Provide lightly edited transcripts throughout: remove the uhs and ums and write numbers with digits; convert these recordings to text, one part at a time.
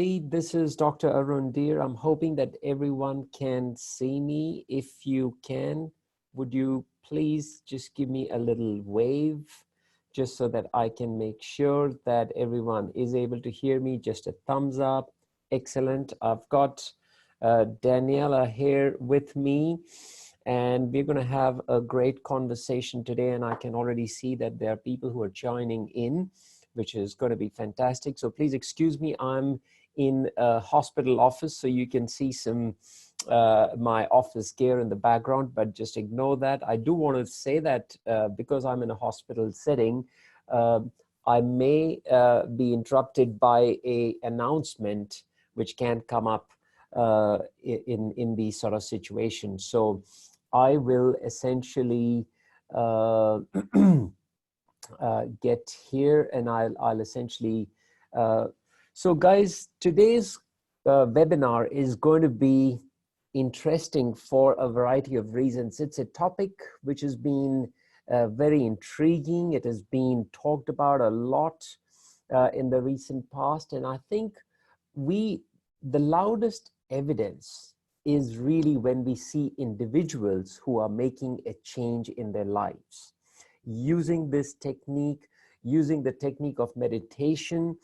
This is Dr. Arun Dhir. I'm hoping that everyone can see me. If you can, would you please just give me a little wave just so that I can make sure that everyone is able to hear me? Just a thumbs up. Excellent. I've got Daniella here with me, and we're going to have a great conversation today, and I can already see that there are people who are joining in, which is going to be fantastic. So please excuse me, I'm in a hospital office, so you can see some my office gear in the background, but just ignore that. I do want to say that because I'm in a hospital setting, I may be interrupted by a announcement which can come up in these sort of situations. So I will essentially get here, and I'll essentially so guys, today's webinar is going to be interesting for a variety of reasons. It's a topic which has been very intriguing. It has been talked about a lot in the recent past, and I think the loudest evidence is really when we see individuals who are making a change in their lives, using this technique, using the technique of meditation.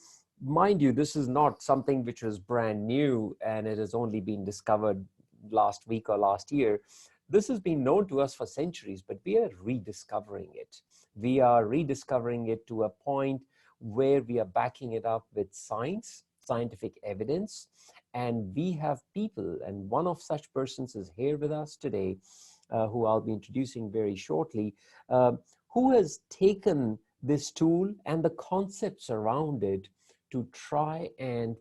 Mind you, this is not something which was brand new and it has only been discovered last week or last year. This has been known to us for centuries, but we are rediscovering it. We are rediscovering it to a point where we are backing it up with science, scientific evidence, and we have people, and one of such persons is here with us today, who I'll be introducing very shortly, who has taken this tool and the concepts around it to try and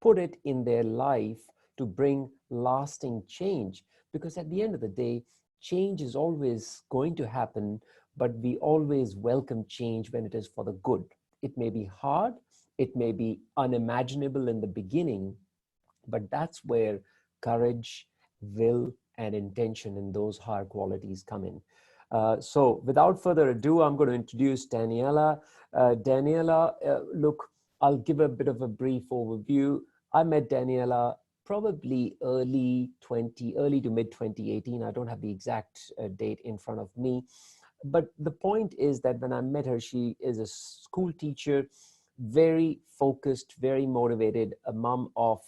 put it in their life to bring lasting change. Because at the end of the day, change is always going to happen, but we always welcome change when it is for the good. It may be hard, it may be unimaginable in the beginning, but that's where courage, will, and intention and those higher qualities come in. So without further ado, I'm going to introduce Daniella. Daniella, look, I'll give a bit of a brief overview. I met Daniella probably early to mid 2018. I don't have the exact date in front of me. But the point is that when I met her, she is a school teacher, very focused, very motivated, a mom of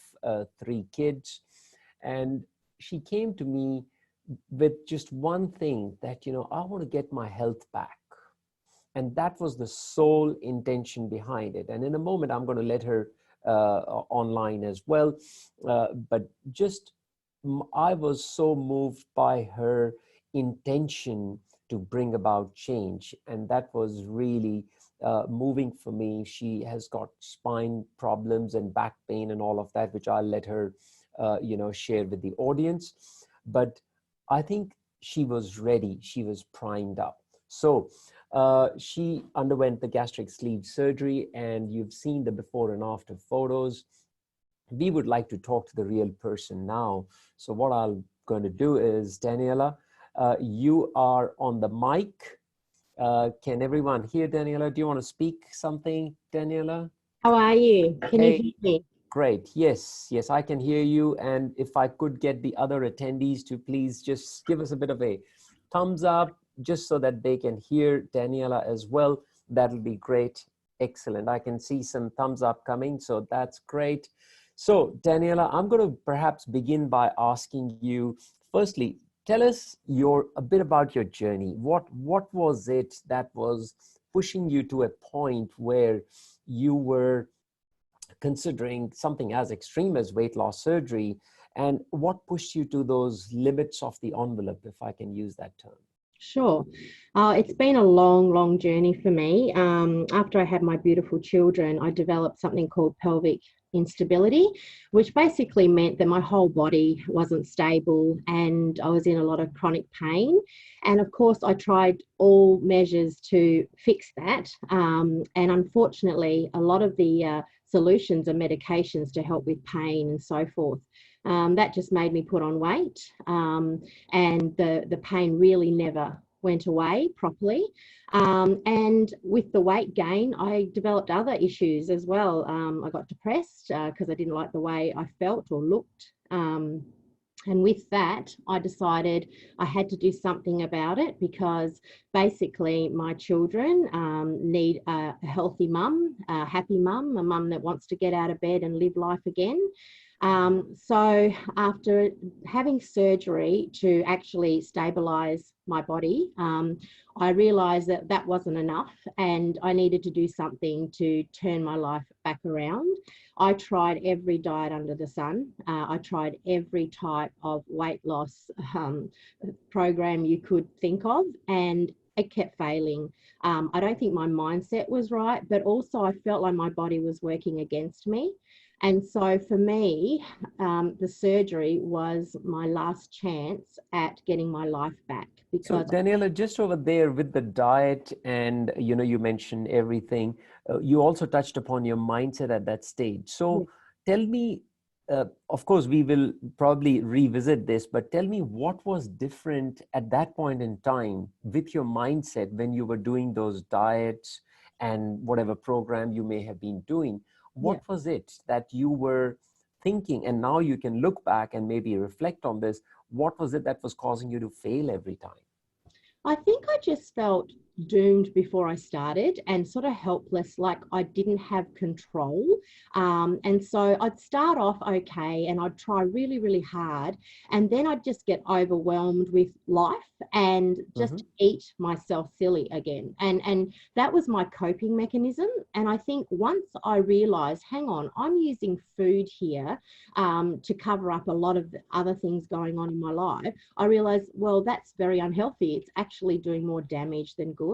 3 kids. And she came to me with just one thing that, I want to get my health back. And that was the sole intention behind it. And in a moment, I'm going to let her online as well. But just, I was so moved by her intention to bring about change. And that was really moving for me. She has got spine problems and back pain and all of that, which I'll let her, share with the audience. But I think she was ready. She was primed up. So she underwent the gastric sleeve surgery, and you've seen the before and after photos. We would like to talk to the real person now. So what I'm going to do is, Daniella, you are on the mic. Can everyone hear Daniella? Do you want to speak something, Daniella? How are you? Can you hear me? Great. Yes, I can hear you. And if I could get the other attendees to please just give us a bit of a thumbs up, just so that they can hear Daniella as well, that'll be great. Excellent. I can see some thumbs up coming, so that's great. So Daniella, I'm going to perhaps begin by asking you, firstly, tell us a bit about your journey. What was it that was pushing you to a point where you were considering something as extreme as weight loss surgery, and what pushed you to those limits of the envelope, if I can use that term? Sure. It's been a long journey for me. After I had my beautiful children, I developed something called pelvic instability, which basically meant that my whole body wasn't stable and I was in a lot of chronic pain. And of course, I tried all measures to fix that. And unfortunately, a lot of the solutions are medications to help with pain and so forth. That just made me put on weight, and the pain really never went away properly. And with the weight gain, I developed other issues as well. I got depressed because I didn't like the way I felt or looked. And with that, I decided I had to do something about it, because basically my children need a healthy mum, a happy mum, a mum that wants to get out of bed and live life again. So after having surgery to actually stabilize my body, I realized that that wasn't enough and I needed to do something to turn my life back around. I tried every diet under the sun. I tried every type of weight loss program you could think of, and it kept failing. I don't think my mindset was right, but also I felt like my body was working against me. And so for me, the surgery was my last chance at getting my life back. So Because Daniela, just over there with the diet and, you mentioned everything, you also touched upon your mindset at that stage. So tell me, of course, we will probably revisit this, but tell me what was different at that point in time with your mindset when you were doing those diets and whatever program you may have been doing. What was it that you were thinking? And now you can look back and maybe reflect on this. What was it that was causing you to fail every time? I think I just felt doomed before I started and sort of helpless, like I didn't have control. And so I'd start off okay and I'd try really, really hard. And then I'd just get overwhelmed with life and just eat myself silly again. And that was my coping mechanism. And I think once I realized, hang on, I'm using food here to cover up a lot of the other things going on in my life, I realized, well, that's very unhealthy. It's actually doing more damage than good.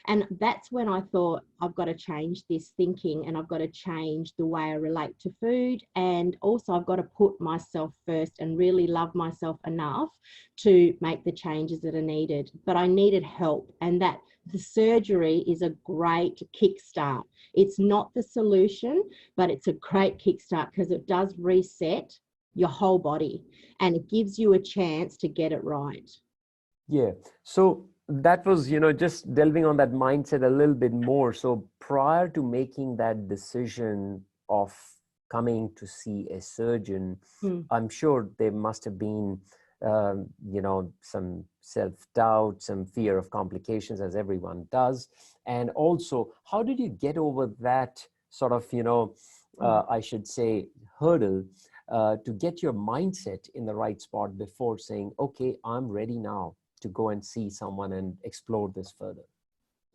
And that's when I thought, I've got to change this thinking and I've got to change the way I relate to food. And also I've got to put myself first and really love myself enough to make the changes that are needed. But I needed help, and that the surgery is a great kickstart. It's not the solution, but it's a great kickstart because it does reset your whole body and it gives you a chance to get it right. Yeah. So that was, just delving on that mindset a little bit more. So prior to making that decision of coming to see a surgeon, I'm sure there must have been, some self-doubt, some fear of complications, as everyone does. And also, how did you get over that sort of, I should say, hurdle to get your mindset in the right spot before saying, okay, I'm ready now to go and see someone and explore this further?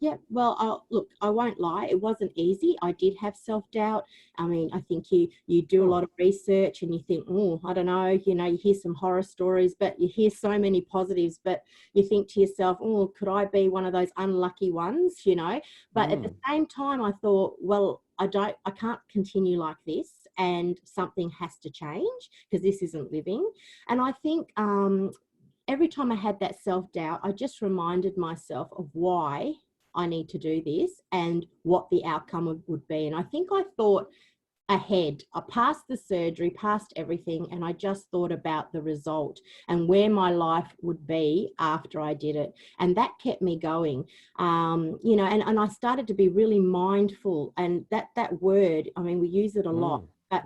Yeah, well, look, I won't lie. It wasn't easy. I did have self-doubt. I mean, I think you do a lot of research and you think, oh, I don't know, you hear some horror stories, but you hear so many positives, but you think to yourself, oh, could I be one of those unlucky ones, But at the same time, I thought, well, I can't continue like this, and something has to change because this isn't living. And I think every time I had that self-doubt, I just reminded myself of why I need to do this and what the outcome would be. And I think I thought ahead. I passed the surgery, passed everything, and I just thought about the result and where my life would be after I did it. And that kept me going, and I started to be really mindful. And that word, I mean, we use it a lot. But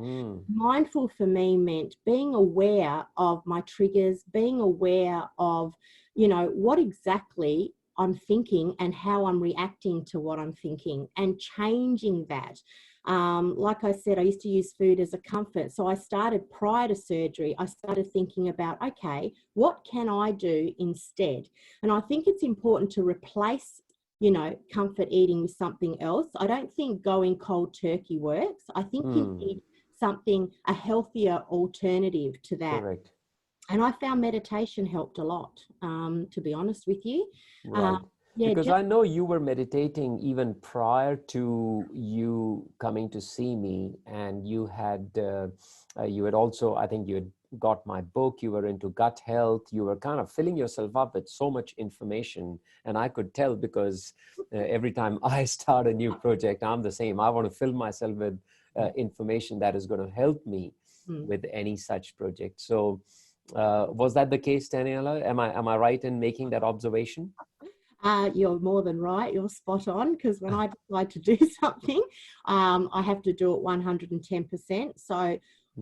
mindful for me meant being aware of my triggers, being aware of, what exactly I'm thinking and how I'm reacting to what I'm thinking, and changing that. Like I said, I used to use food as a comfort. So I started prior to surgery, I started thinking about, okay, what can I do instead? And I think it's important to replace comfort eating with something else. I don't think going cold turkey works. I think you need something, a healthier alternative to that. Correct. And I found meditation helped a lot, to be honest with you. Right. Because I know you were meditating even prior to you coming to see me, and you had also, I think you had got my book, you were into gut health, you were kind of filling yourself up with so much information. And I could tell because every time I start a new project, I'm the same. I want to fill myself with information that is going to help me with any such project. So was that the case, Daniella? Am I right in making that observation? You're more than right. You're spot on, because when I decide to do something, I have to do it 110%. So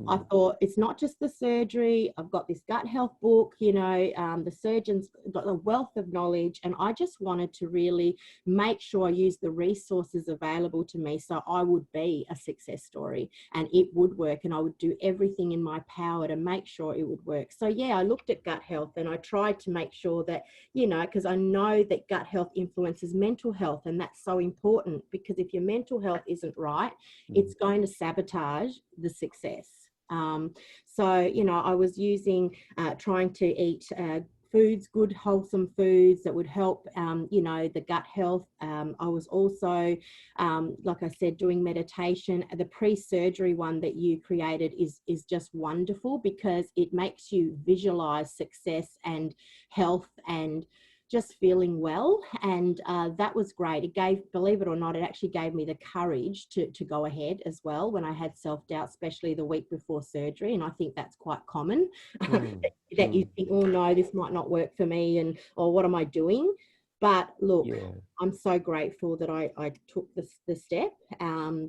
I thought, it's not just the surgery. I've got this gut health book, the surgeon's got a wealth of knowledge, and I just wanted to really make sure I use the resources available to me so I would be a success story and it would work, and I would do everything in my power to make sure it would work. So yeah, I looked at gut health and I tried to make sure that, because I know that gut health influences mental health, and that's so important, because if your mental health isn't right, it's going to sabotage the success. So, I was trying to eat foods, good, wholesome foods that would help, the gut health. I was also, like I said, doing meditation. The pre-surgery one that you created is just wonderful, because it makes you visualize success and health and just feeling well. And that was great. It gave, believe it or not, it actually gave me the courage to go ahead as well when I had self-doubt, especially the week before surgery. And I think that's quite common, that you think, oh no, this might not work for me, or what am I doing? But look, I'm so grateful that I took the step,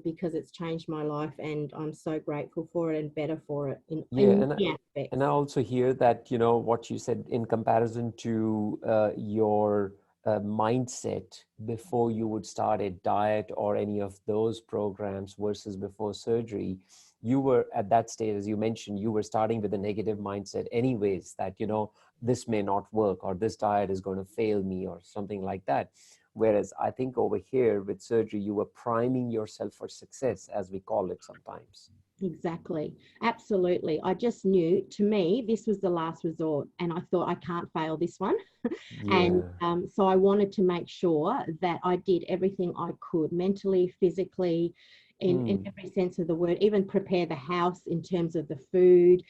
because it's changed my life, and I'm so grateful for it and better for it in many aspects. And I also hear that, what you said in comparison to your mindset before you would start a diet or any of those programs versus before surgery, you were at that stage, as you mentioned, you were starting with a negative mindset anyways, that, this may not work, or this diet is going to fail me, or something like that. Whereas I think over here with surgery, you were priming yourself for success, as we call it sometimes. Exactly. Absolutely. I just knew, to me, this was the last resort, and I thought, I can't fail this one. And so I wanted to make sure that I did everything I could, mentally, physically, in every sense of the word, even prepare the house in terms of the food,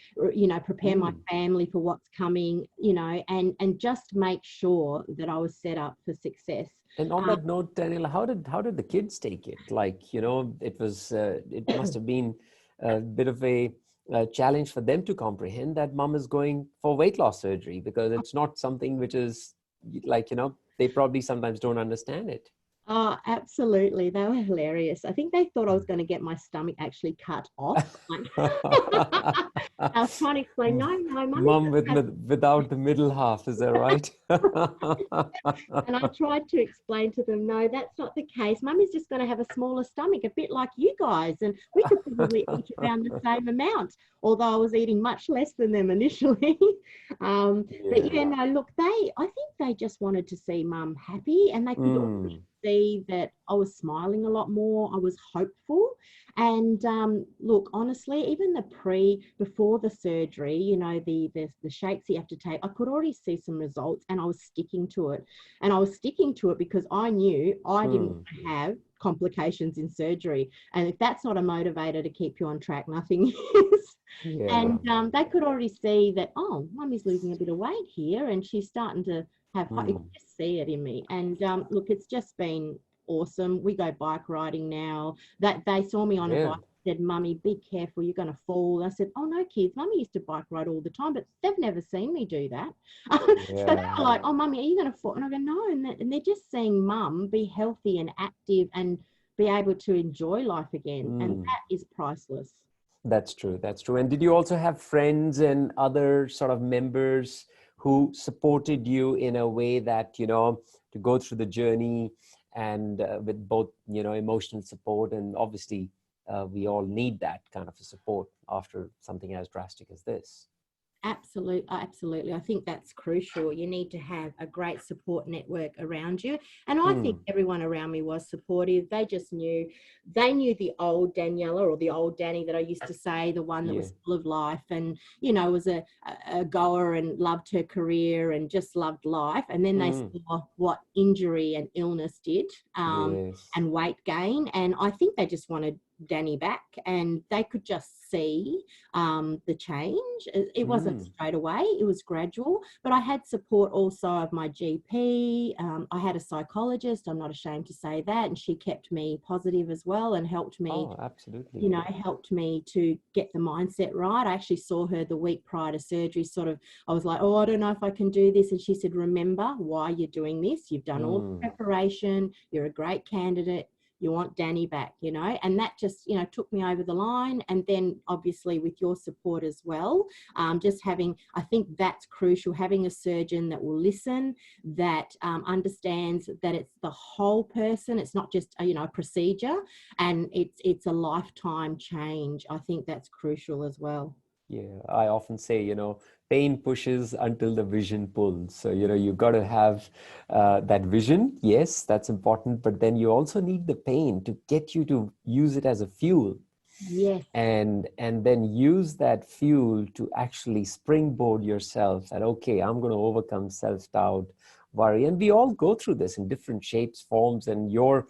prepare my family for what's coming, and just make sure that I was set up for success. And on that note, Daniella, how did the kids take it? Like, it was, it must have been a bit of a challenge for them to comprehend that mom is going for weight loss surgery, because it's not something which is like, they probably sometimes don't understand it. Oh, absolutely. They were hilarious. I think they thought I was going to get my stomach actually cut off. I was trying to explain, no, Mom without the middle half, is that right? And I tried to explain to them, no, that's not the case. Mummy's just going to have a smaller stomach, a bit like you guys, and we could probably eat around the same amount, although I was eating much less than them initially. But no, look, I think they just wanted to see Mum happy, and they could see that I was smiling a lot more. I was hopeful. And look, honestly, even before the surgery, the shakes you have to take, I could already see some results, and I was sticking to it. And I was sticking to it because I knew I didn't have complications in surgery. And if that's not a motivator to keep you on track, nothing is. And they could already see that, oh, Mummy's losing a bit of weight here, and she's starting to have, you can just see it in me. And look, it's just been awesome. We go bike riding now. That they saw me on a bike, said, Mummy, be careful, you're going to fall. I said, oh no, kids, Mummy used to bike ride all the time, but they've never seen me do that. So they were like, oh, Mummy, are you going to fall? And I go, no. And they're just seeing Mum be healthy and active and be able to enjoy life again. And that is priceless. That's true. That's true. And did you also have friends and other sort of members who supported you in a way that, to go through the journey, and with both, emotional support, and obviously we all need that kind of a support after something as drastic as this? Absolutely. I think that's crucial. You need to have a great support network around you. And I think everyone around me was supportive. They knew the old Daniella, or the old Danny that I used to say, the one that was full of life and, was a goer and loved her career and just loved life. And then they saw what injury and illness did, and weight gain. And I think they just wanted Danny back, and they could just see the change. It wasn't straight away, it was gradual, but I had support also of my GP. I had a psychologist, I'm not ashamed to say that, and she kept me positive as well and helped me. Oh, absolutely. You know, helped me to get the mindset right. I actually saw her the week prior to surgery. Sort of, I was like, oh, I don't know if I can do this. And she said, remember why you're doing this. You've done all the preparation. You're a great candidate. You want Danny back, you know, and that just, you know, took me over the line. And then obviously with your support as well, just having, I think that's crucial, having a surgeon that will listen, that understands that it's the whole person. It's not just a, you know, a procedure, and it's a lifetime change. I think that's crucial as well. Yeah, I often say, you know, pain pushes until the vision pulls. So, you know, you've got to have that vision. Yes, that's important. But then you also need the pain to get you to use it as a fuel. Yes. And then use that fuel to actually springboard yourself that, okay, I'm going to overcome self-doubt, worry. And we all go through this in different shapes, forms, and your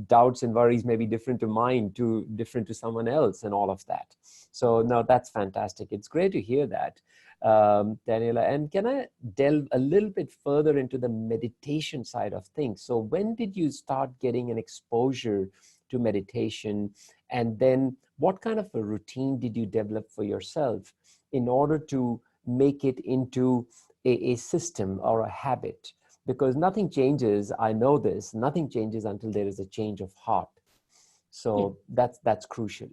doubts and worries may be different to mine, different to someone else, and all of that. So no, that's fantastic. It's great to hear that, Daniella. And can I delve a little bit further into the meditation side of things? So when did you start getting an exposure to meditation? And then what kind of a routine did you develop for yourself in order to make it into a system or a habit? Because nothing changes, I know this, nothing changes until there is a change of heart. So that's crucial.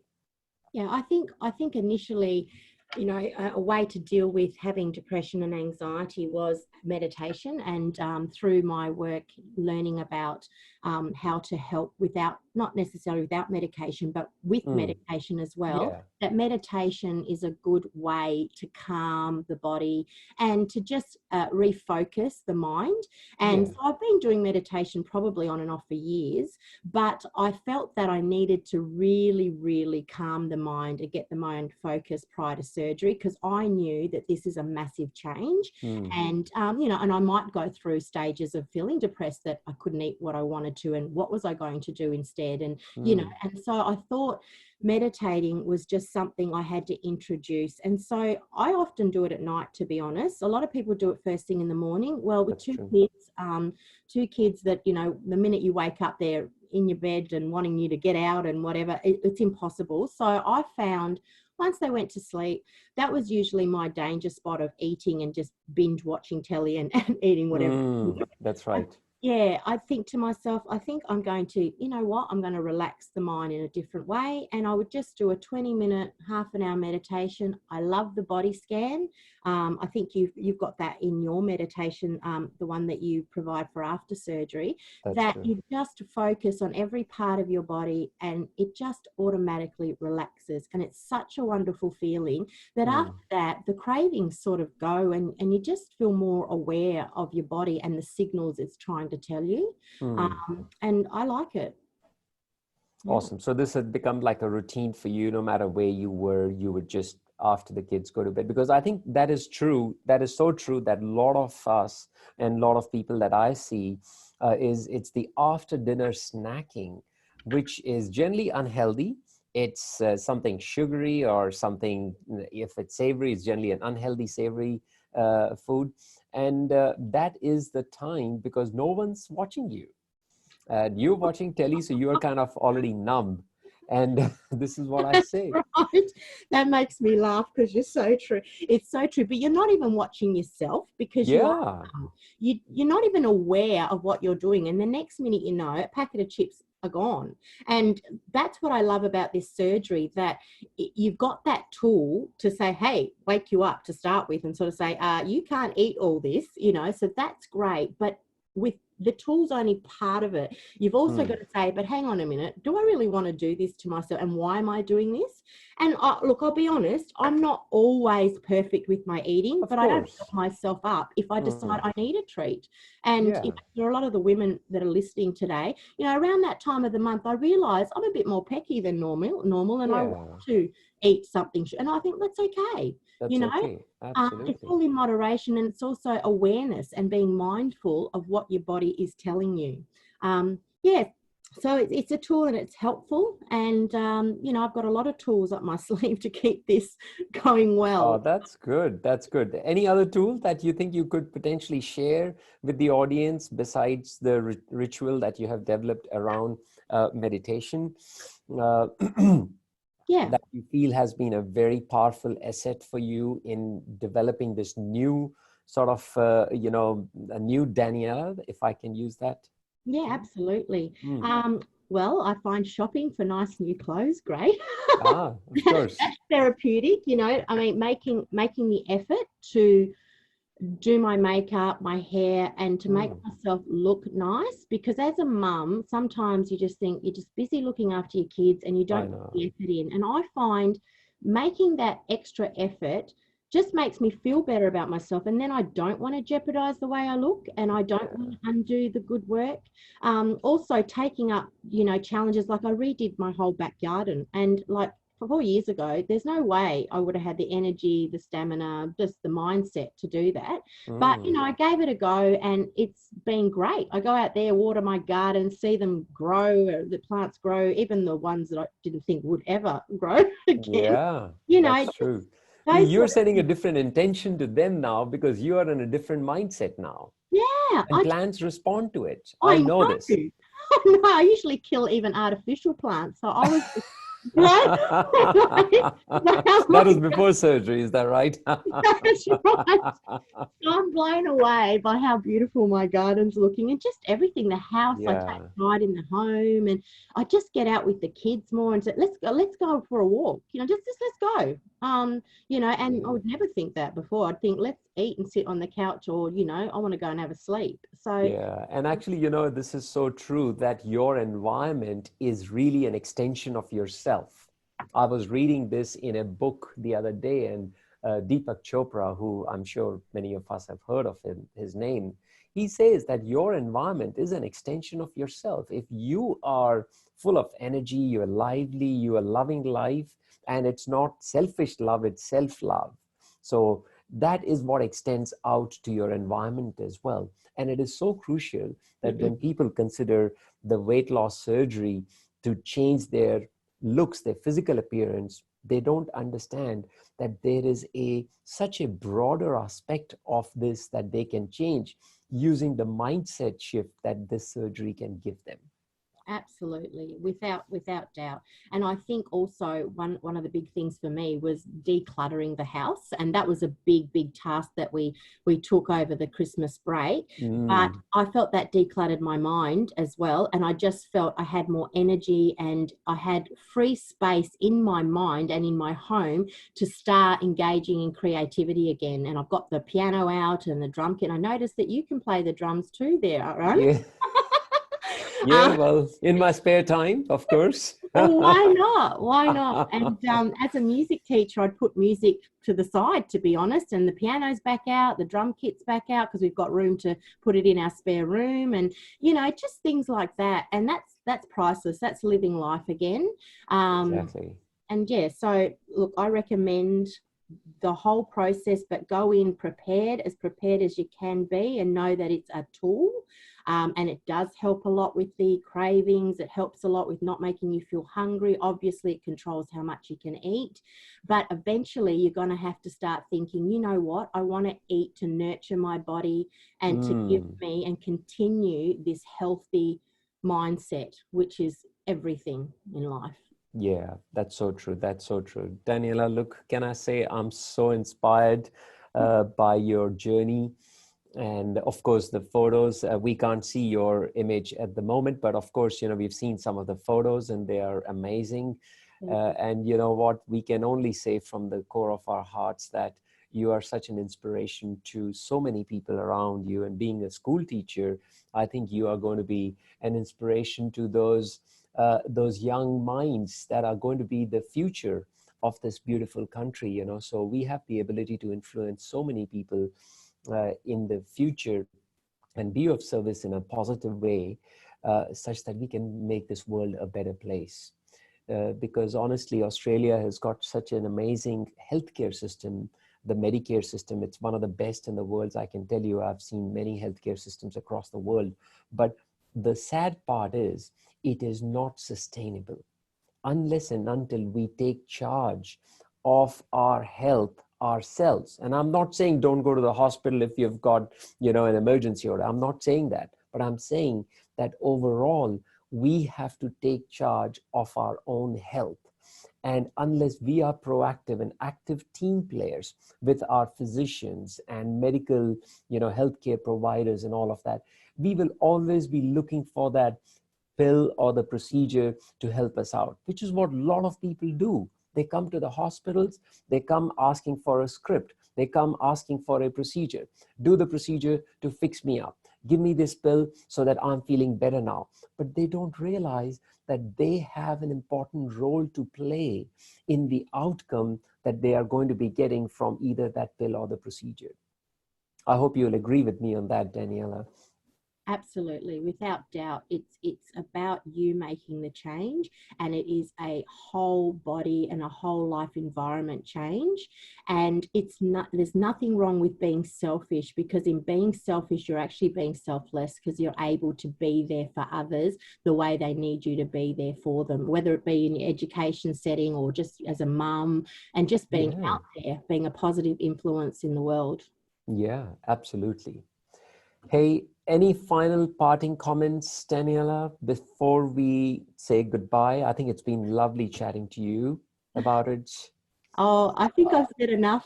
Yeah, I think initially, you know, a way to deal with having depression and anxiety was meditation, and through my work learning about how to help without, not necessarily without medication, but with medication as well. Yeah. That meditation is a good way to calm the body and to just refocus the mind. And so I've been doing meditation probably on and off for years, but I felt that I needed to really, really calm the mind and get the mind focused prior to surgery, because I knew that this is a massive change. And, you know, and I might go through stages of feeling depressed that I couldn't eat what I wanted to, and what was I going to do instead? And, you know, and so I thought meditating was just something I had to introduce. And so I often do it at night, to be honest. A lot of people do it first thing in the morning. Well, with two kids that, you know, the minute you wake up, they're in your bed and wanting you to get out and whatever, it's impossible. So I found once they went to sleep, that was usually my danger spot of eating and just binge watching telly and eating whatever. That's right. Yeah, I think to myself, I think I'm going to, you know what, I'm going to relax the mind in a different way. And I would just do a 20-minute, half an hour meditation. I love the body scan. I think you've got that in your meditation, the one that you provide for after surgery, you just focus on every part of your body and it just automatically relaxes. And it's such a wonderful feeling that after that, the cravings sort of go, and you just feel more aware of your body and the signals it's trying to tell you. And I like it. Awesome. So this had become like a routine for you. No matter where you were, you would just, after the kids go to bed, because I think that is true. That is so true that a lot of us and a lot of people that I see it's the after dinner snacking, which is generally unhealthy. It's something sugary or something, if it's savory, it's generally an unhealthy savory food. And that is the time, because no one's watching you. You're watching telly, so you're kind of already numb. And this is what I say. Right. That makes me laugh, because you're so true. It's so true. But you're not even watching yourself, because you're not even aware of what you're doing. And the next minute you know, a packet of chips are gone. And that's what I love about this surgery, that you've got that tool to say, hey, wake you up to start with, and sort of say, you can't eat all this, you know, so that's great. But with the tool's only part of it. You've also got to say, but hang on a minute, do I really want to do this to myself? And why am I doing this? And look, I'll be honest, I'm not always perfect with my eating, but I don't set myself up if I decide I need a treat. And there are a lot of the women that are listening today, you know, around that time of the month, I realise I'm a bit more pecky than normal, and I want to eat something. And I think that's okay. That's you know, okay. Absolutely. It's all in moderation, and it's also awareness and being mindful of what your body is telling you. So it's a tool and it's helpful. And, you know, I've got a lot of tools up my sleeve to keep this going Oh, well. that's good. That's good. Any other tool that you think you could potentially share with the audience besides the ritual that you have developed around meditation uh, Yeah. that you feel has been a very powerful asset for you in developing this new sort of, a new Daniella, if I can use that Yeah, term? absolutely. Mm. Well, I find shopping for nice new clothes great. Ah, of course. That's therapeutic, you know. I mean, making the effort to do my makeup, my hair, and to make Mm, myself look nice. Because as a mum, sometimes you just think you're just busy looking after your kids and you I don't put know. the effort in. And I find making that extra effort just makes me feel better about myself. And then I don't want to jeopardize the way I look and I don't want to undo the good work. Also taking up, you know, challenges like I redid my whole back garden and like 4 years ago, there's no way I would have had the energy, the stamina, just the mindset to do that. But, you Mm, know, I gave it a go and it's been great. I go out there, water my garden, see them grow, the plants grow, even the ones that I didn't think would ever grow again. yeah, You know, that's just true. those You're sort of, setting a different intention to them now because you are in a different mindset now, yeah, and plants respond to it. I I know. know this. I know. I usually kill even artificial plants. So I was, right? That was before surgery, is that right? That's right. I'm blown away by how beautiful my garden's looking and just everything. The house, I take Yeah. pride in the home, and I just get out with the kids more and say, let's go for a walk. You know, just let's go. You know, and I Yeah. would never think that before. I'd think let's eat and sit on the couch, or you know, I want to go and have a sleep. So Yeah, and actually, this is so true that your environment is really an extension of yourself. I was reading this in a book the other day, and Deepak Chopra, who I'm sure many of us have heard of his name, he says that your environment is an extension of yourself. If you are full of energy, you're lively, you are loving life, and it's not selfish love, it's self-love. So that is what extends out to your environment as well. And it is so crucial that when people consider the weight loss surgery to change their looks, their physical appearance, they don't understand that there is such a broader aspect of this that they can change using the mindset shift that this surgery can give them. absolutely, without doubt. And I think also one of the big things for me was decluttering the house, and that was a big task that we took over the Christmas break. But Mm, I felt that decluttered my mind as well, and I just felt I had more energy and I had free space in my mind and in my home to start engaging in creativity again. And I've got the piano out and the drum kit. I noticed that you can play the drums too there, Arun. yeah. Yeah, well, in my spare time, of course. Well, why not? Why not? And as a music teacher, I'd put music to the side, to be honest, and the piano's back out, the drum kit's back out because we've got room to put it in our spare room, and you know, just things like that. And that's priceless. That's living life again. Um, Exactly. and yeah, so look, I recommend the whole process, but go in prepared as you can be, and know that it's a tool. And it does help a lot with the cravings. It helps a lot with not making you feel hungry. Obviously, it controls how much you can eat. But eventually, you're going to have to start thinking, you know what? I want to eat to nurture my body and to give Mm. me and continue this healthy mindset, which is everything in life. Yeah, that's so true. That's so true. Daniela, look, can I say I'm so inspired by your journey? And of course, the photos, we can't see your image at the moment, but of course, we've seen some of the photos and they are amazing. And you know what? We can only say from the core of our hearts that you are such an inspiration to so many people around you. And being a school teacher, I think you are going to be an inspiration to those young minds that are going to be the future of this beautiful country. So we have the ability to influence so many people in the future and be of service in a positive way, such that we can make this world a better place. Because honestly, Australia has got such an amazing healthcare system. The Medicare system, it's one of the best in the world. I can tell you, I've seen many healthcare systems across the world. But the sad part is, it is not sustainable unless and until we take charge of our health ourselves. And I'm not saying don't go to the hospital if you've got, an emergency order. I'm not saying that, but I'm saying that overall, we have to take charge of our own health. And unless we are proactive and active team players with our physicians and medical, healthcare providers and all of that, we will always be looking for that pill or the procedure to help us out, which is what a lot of people do. They come to the hospitals, they come asking for a script, they come asking for a procedure. Do the procedure to fix me up. Give me this pill so that I'm feeling better now. But they don't realize that they have an important role to play in the outcome that they are going to be getting from either that pill or the procedure. I hope you'll agree with me on that, Daniella. Absolutely, without doubt, it's about you making the change, and it is a whole body and a whole life environment change. And there's nothing wrong with being selfish, because in being selfish, you're actually being selfless, because you're able to be there for others the way they need you to be there for them, whether it be in your education setting or just as a mum, and just being out there, being a positive influence in the world. Yeah, absolutely. Hey, any final parting comments, Daniella, before we say goodbye? I think it's been lovely chatting to you about it. Oh, I think I've said enough.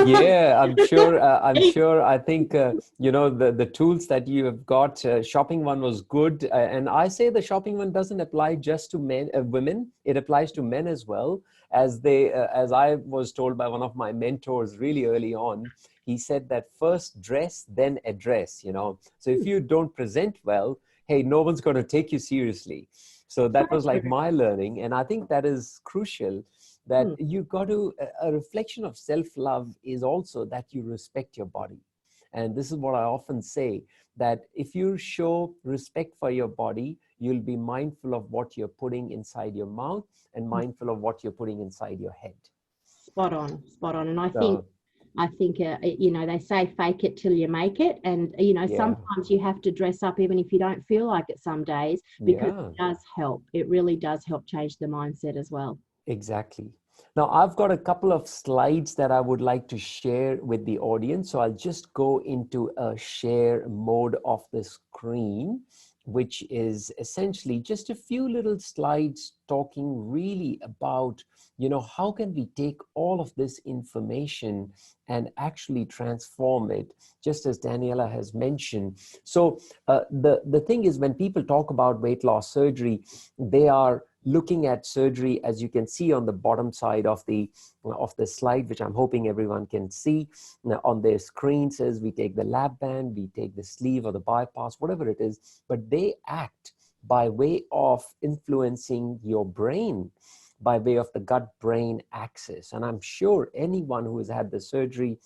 Yeah, I'm sure. I think the tools that you have got. Shopping one was good, and I say the shopping one doesn't apply just to women. It applies to men as well. As I was told by one of my mentors really early on, he said that first dress, then address. So if you don't present well, hey, no one's going to take you seriously. So that was like my learning, and I think that is crucial. That you got to, a reflection of self-love is also that you respect your body. And this is what I often say, that if you show respect for your body, you'll be mindful of what you're putting inside your mouth and mindful of what you're putting inside your head. Spot on. And I think, they say fake it till you make it. And, sometimes you have to dress up even if you don't feel like it some days, because it does help. It really does help change the mindset as well. Exactly. Now, I've got a couple of slides that I would like to share with the audience. So I'll just go into a share mode of the screen, which is essentially just a few little slides talking really about, how can we take all of this information and actually transform it, just as Daniella has mentioned. So the thing is, when people talk about weight loss surgery, they are looking at surgery, as you can see on the bottom side of the slide, which I'm hoping everyone can see. Now, on their screen says we take the lap band, we take the sleeve or the bypass, whatever it is, but they act by way of influencing your brain, by way of the gut-brain axis. And I'm sure anyone who has had the surgery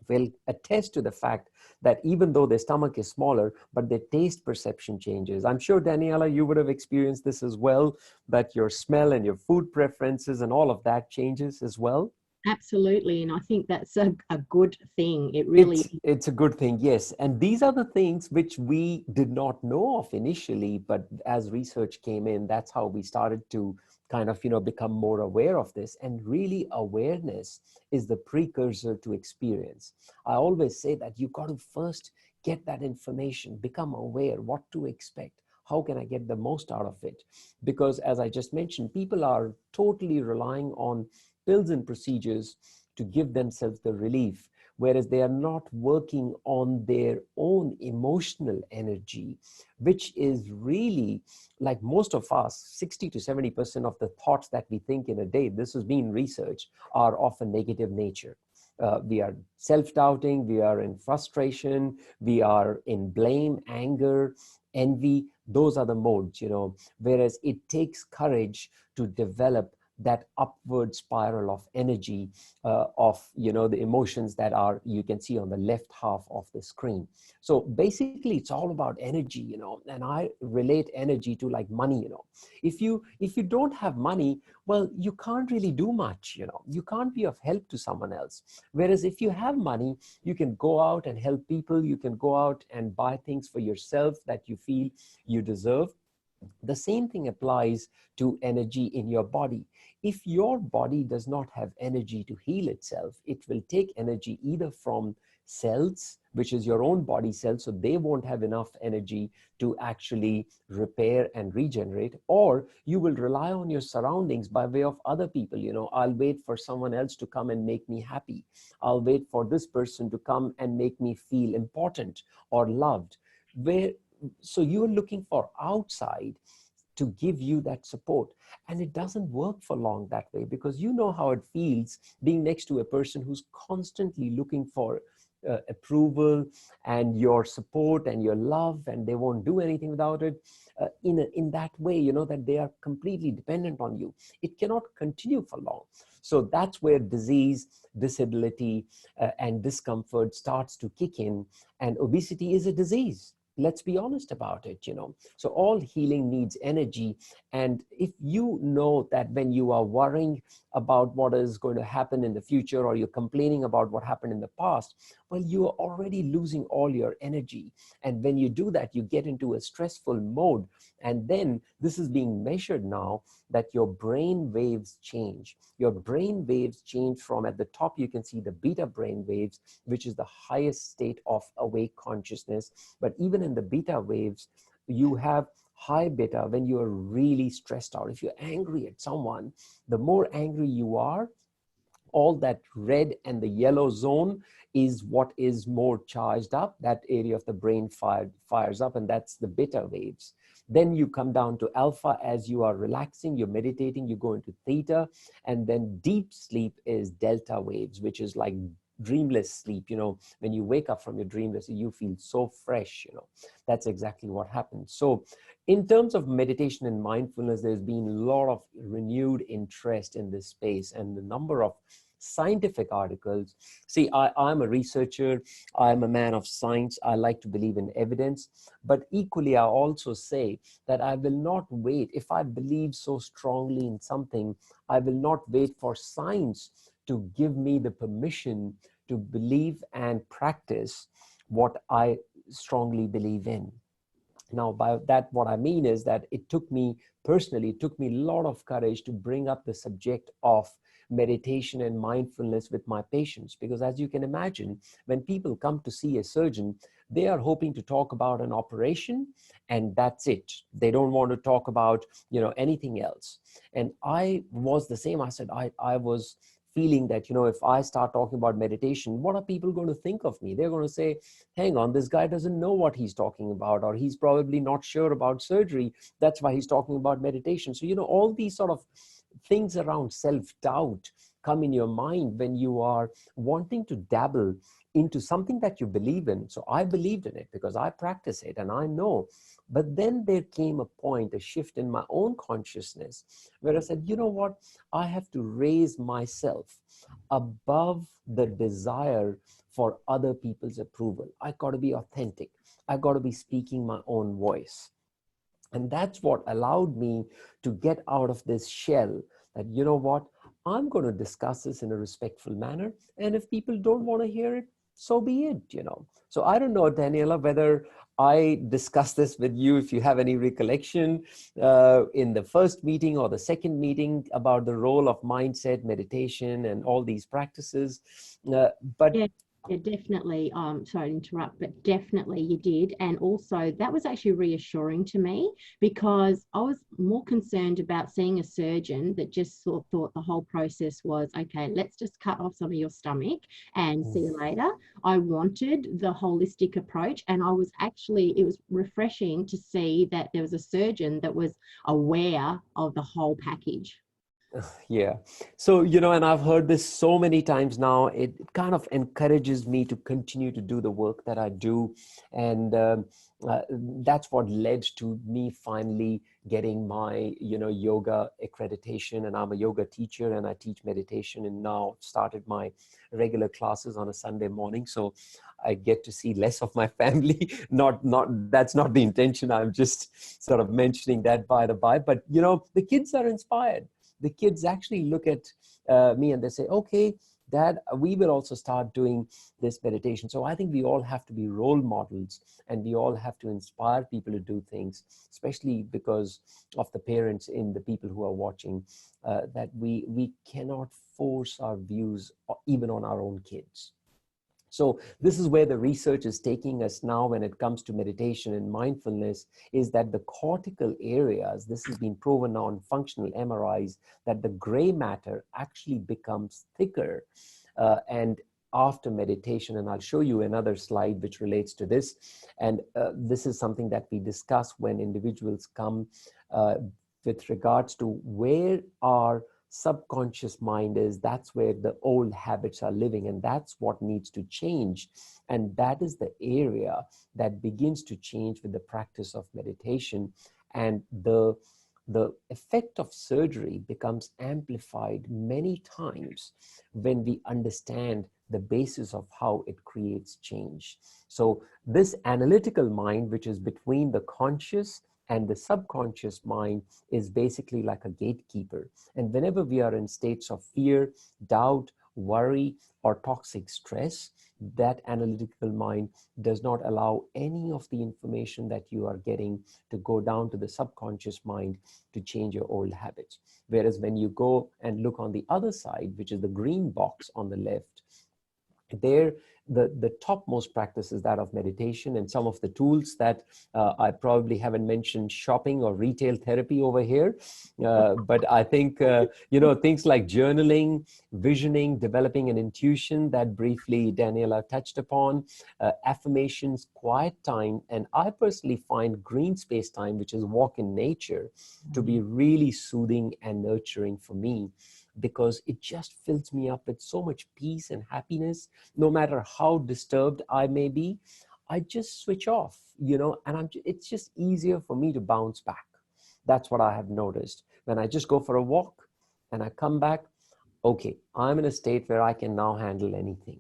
will attest to the fact that even though their stomach is smaller, but their taste perception changes. I'm sure, Daniella, you would have experienced this as well, that your smell and your food preferences and all of that changes as well. Absolutely. And I think that's a good thing. It really it's a good thing, yes. And these are the things which we did not know of initially, but as research came in, that's how we started to kind of, become more aware of this. And really, awareness is the precursor to experience. I always say that you got to first get that information, become aware what to expect. How can I get the most out of it? Because as I just mentioned, people are totally relying on pills and procedures to give themselves the relief, whereas they are not working on their own emotional energy, which is really, like most of us, 60 to 70% of the thoughts that we think in a day, this has been researched, are of a negative nature. We are self-doubting, we are in frustration, we are in blame, anger, envy. Those are the modes, whereas it takes courage to develop that upward spiral of energy of the emotions that are, you can see on the left half of the screen. So basically it's all about energy, and I relate energy to like money. If you don't have money, well, you can't really do much. You can't be of help to someone else. Whereas if you have money, you can go out and help people. You can go out and buy things for yourself that you feel you deserve. The same thing applies to energy in your body. If your body does not have energy to heal itself, it will take energy either from cells, which is your own body cells, so they won't have enough energy to actually repair and regenerate, or you will rely on your surroundings by way of other people. You know, I'll wait for someone else to come and make me happy. I'll wait for this person to come and make me feel important or loved. Where So you're looking for outside to give you that support, and it doesn't work for long that way, because you know how it feels being next to a person who's constantly looking for approval and your support and your love, and they won't do anything without it, in that way, you know, that they are completely dependent on you. It cannot continue for long. So that's where disease, disability, and discomfort starts to kick in, and obesity is a disease. Let's be honest about it, you know. So all healing needs energy. And if you know that when you are worrying about what is going to happen in the future, or you're complaining about what happened in the past, well, you are already losing all your energy. And when you do that, you get into a stressful mode. And then this is being measured now, that your brain waves change. Your brain waves change from, at the top, you can see the beta brain waves, which is the highest state of awake consciousness. But even in the beta waves, you have high beta when you are really stressed out. If you're angry at someone, the more angry you are, all that red and the yellow zone is what is more charged up. That area of the brain fires up, and that's the beta waves. Then you come down to alpha as you are relaxing, you're meditating, you go into theta, and then deep sleep is delta waves, which is like dreamless sleep. You know, when you wake up from your dreamless, you feel so fresh, you know. That's exactly what happens. So in terms of meditation and mindfulness, there's been a lot of renewed interest in this space, and the number of scientific articles. See, I'm a researcher, I'm a man of science, I like to believe in evidence, but equally I also say that I will not wait. If I believe so strongly in something, I will not wait for science to give me the permission to believe and practice what I strongly believe in. Now, by that, what I mean is that it took me personally, it took me a lot of courage to bring up the subject of meditation and mindfulness with my patients. Because as you can imagine, when people come to see a surgeon, they are hoping to talk about an operation, and that's it. They don't want to talk about, you know, anything else. And I was the same. I said, I was feeling that, you know, if I start talking about meditation, what are people going to think of me? They're going to say, hang on, this guy doesn't know what he's talking about, or he's probably not sure about surgery. That's why he's talking about meditation. So, you know, all these sort of things around self-doubt come in your mind when you are wanting to dabble into something that you believe in. So I believed in it because I practice it and I know. But then there came a point, a shift in my own consciousness, where I said, you know what? I have to raise myself above the desire for other people's approval. I got to be authentic. I got to be speaking my own voice. And that's what allowed me to get out of this shell that, you know what, I'm going to discuss this in a respectful manner. And if people don't want to hear it, so be it, you know. So I don't know, Daniela, whether I discussed this with you, if you have any recollection in the first meeting or the second meeting about the role of mindset, meditation, and all these practices. But Yeah. Yeah, definitely. Sorry to interrupt, but definitely you did. And also that was actually reassuring to me, because I was more concerned about seeing a surgeon that just thought the whole process was, okay, let's just cut off some of your stomach and see you later. I wanted the holistic approach, and I was actually, it was refreshing to see that there was a surgeon that was aware of the whole package. Yeah. So, you know, and I've heard this so many times now, it kind of encourages me to continue to do the work that I do. And that's what led to me finally getting my, you know, yoga accreditation. And I'm a yoga teacher and I teach meditation, and now started my regular classes on a Sunday morning. So I get to see less of my family. That's not the intention. I'm just sort of mentioning that by the by. But, you know, the kids are inspired. The kids actually look at me and they say, okay, Dad, we will also start doing this meditation. So I think we all have to be role models, and we all have to inspire people to do things, especially because of the parents in the people who are watching, that we cannot force our views even on our own kids. So this is where the research is taking us now when it comes to meditation and mindfulness, is that the cortical areas, this has been proven on functional MRIs, that the gray matter actually becomes thicker. And after meditation, and I'll show you another slide which relates to this. And this is something that we discuss when individuals come with regards to where our subconscious mind is. That's where the old habits are living, and that's what needs to change. And that is the area that begins to change with the practice of meditation. And the effect of surgery becomes amplified many times when we understand the basis of how it creates change. So this analytical mind, which is between the conscious and the subconscious mind, is basically like a gatekeeper. And whenever we are in states of fear, doubt, worry, or toxic stress, that analytical mind does not allow any of the information that you are getting to go down to the subconscious mind to change your old habits. Whereas when you go and look on the other side, which is the green box on the left, there the topmost practice is that of meditation, and some of the tools that I probably haven't mentioned shopping or retail therapy over here, but I think things like journaling, visioning, developing an intuition that briefly Daniella touched upon, affirmations, quiet time, and I personally find green space time, which is walk in nature, to be really soothing and nurturing for me, because it just fills me up with so much peace and happiness. No matter how disturbed I may be, I just switch off, and it's just easier for me to bounce back. That's what I have noticed. When I just go for a walk and I come back, okay, I'm in a state where I can now handle anything.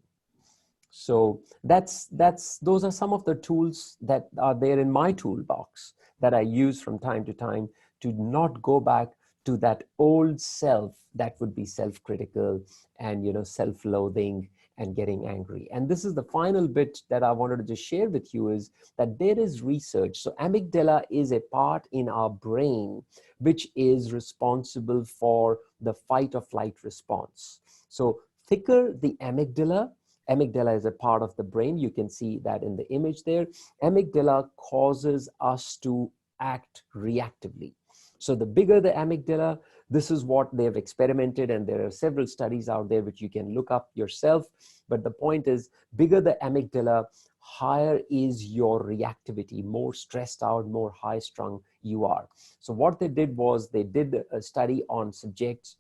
So those are some of the tools that are there in my toolbox that I use from time to time to not go back to that old self that would be self-critical and self-loathing and getting angry. And this is the final bit that I wanted to just share with you, is that there is research. So amygdala is a part in our brain which is responsible for the fight or flight response. So thicker the amygdala is a part of the brain. You can see that in the image there. Amygdala causes us to act reactively. So the bigger the amygdala, this is what they've experimented, and there are several studies out there which you can look up yourself. But the point is, bigger the amygdala, higher is your reactivity, more stressed out, more high strung you are. So what they did was they did a study on subjects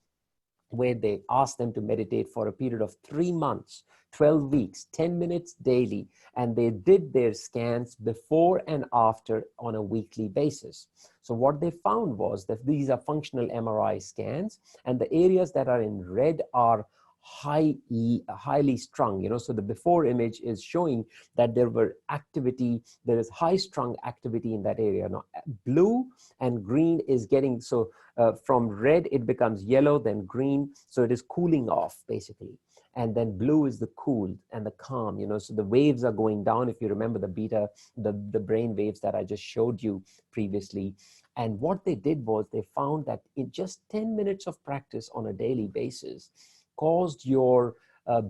where they asked them to meditate for a period of 3 months, 12 weeks, 10 minutes daily, and they did their scans before and after on a weekly basis. So what they found was that these are functional MRI scans, and the areas that are in red are highly strung, so the before image is showing that there is high strung activity in that area. Now blue and green is getting, from red it becomes yellow, then green, so it is cooling off basically. And then blue is the cool and the calm, so the waves are going down. If you remember the brain waves that I just showed you previously. And what they did was they found that in just 10 minutes of practice on a daily basis caused your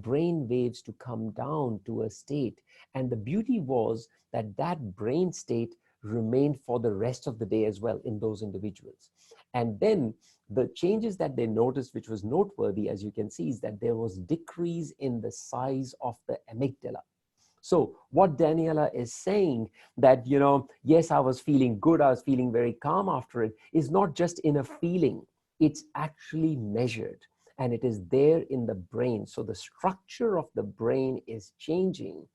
brain waves to come down to a state. And the beauty was that brain state remained for the rest of the day as well in those individuals. And then the changes that they noticed, which was noteworthy, as you can see, is that there was decrease in the size of the amygdala. So what Daniella is saying, that, yes, I was feeling good, I was feeling very calm after it, is not just in a feeling, it's actually measured. And it is there in the brain. So the structure of the brain is changing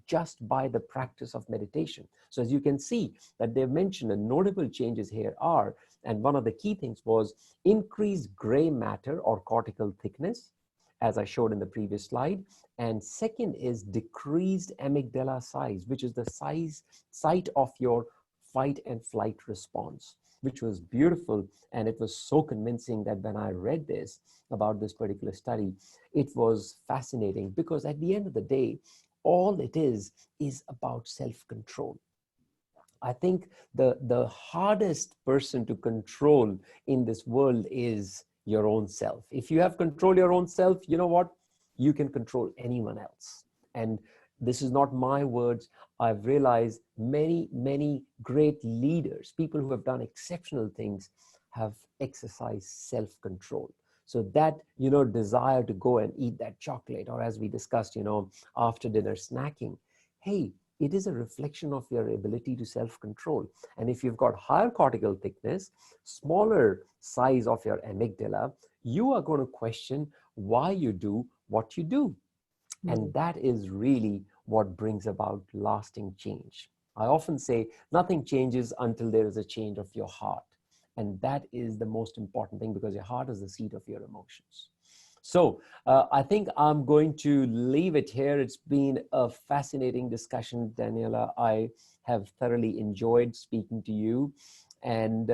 just by the practice of meditation. So as you can see that they've mentioned the notable changes here are, and one of the key things was increased gray matter or cortical thickness, as I showed in the previous slide. And second is decreased amygdala size, which is the site of your fight and flight response. which was beautiful. And it was so convincing that when I read this about this particular study, it was fascinating, because at the end of the day, all it is about self-control. I think the hardest person to control in this world is your own self. If you have control your own self, you know what? You can control anyone else. And this is not my words. I've realized many great leaders, people who have done exceptional things, have exercised self-control. So that, desire to go and eat that chocolate, or as we discussed, after dinner snacking, hey, it is a reflection of your ability to self-control. And if you've got higher cortical thickness, smaller size of your amygdala, you are going to question why you do what you do. And that is really what brings about lasting change. I often say nothing changes until there is a change of your heart. And that is the most important thing, because your heart is the seat of your emotions. So I think I'm going to leave it here. It's been a fascinating discussion, Daniella. I have thoroughly enjoyed speaking to you. And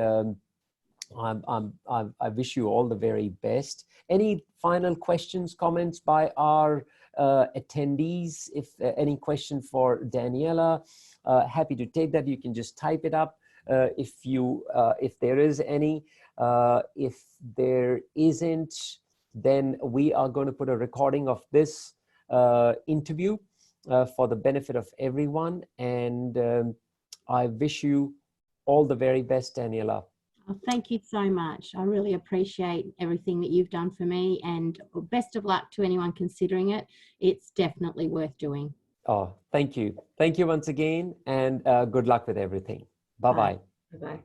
I wish you all the very best. Any final questions, comments by our attendees? If any question for Daniella, happy to take that. You can just type it up if there is any. If there isn't, then we are going to put a recording of this interview for the benefit of everyone. And I wish you all the very best, Daniella. Oh, thank you so much. I really appreciate everything that you've done for me, and best of luck to anyone considering it. It's definitely worth doing. Oh, thank you. Thank you once again, and good luck with everything. Bye-bye. Bye-bye.